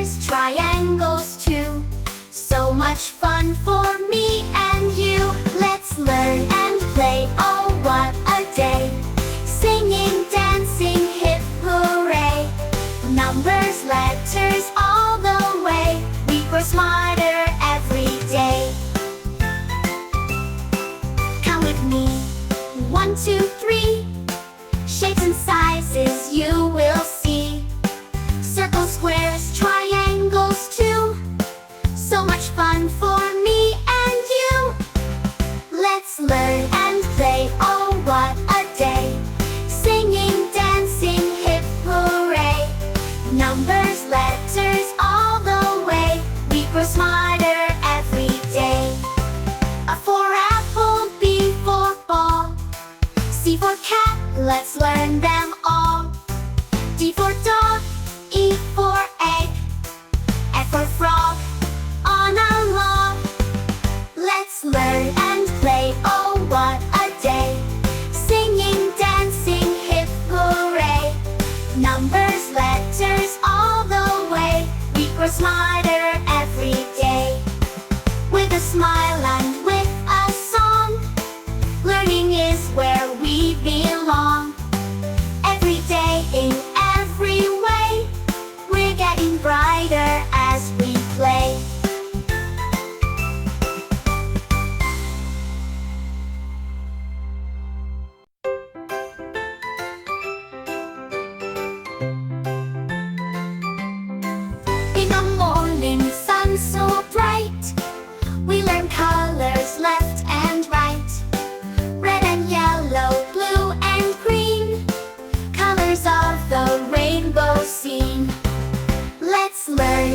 squares, triangles too. So much fun for me and you. Let's learn and play, oh what a day. Singing, dancing, hip hooray. Numbers, letters all the way. We grow smarter every day. Count with me. 1, 2, 3. Shapes and sizes you will see. Circles, squares, triangles too. So much fun for me and you. Let's learn and play, oh what a day. Singing, dancing, hip hooray. Numbers, letters all the way. We grow smarter every day. A for apple, B for ball, C for cat, let's learn them all. D for dog, E for egg, F for frog, on a log. Let's learn and play, oh what a day. Singing, dancing, hip hooray. Numbers, letters all the way. We grow smarter every day. With a smile and with a song, learning is where we belong. Every day in every way, we're getting brighter as we play. In the morning sun so bright, we learn colors left and right. Red and yellow, blue and green, colors of the rainbow seen. Let's learn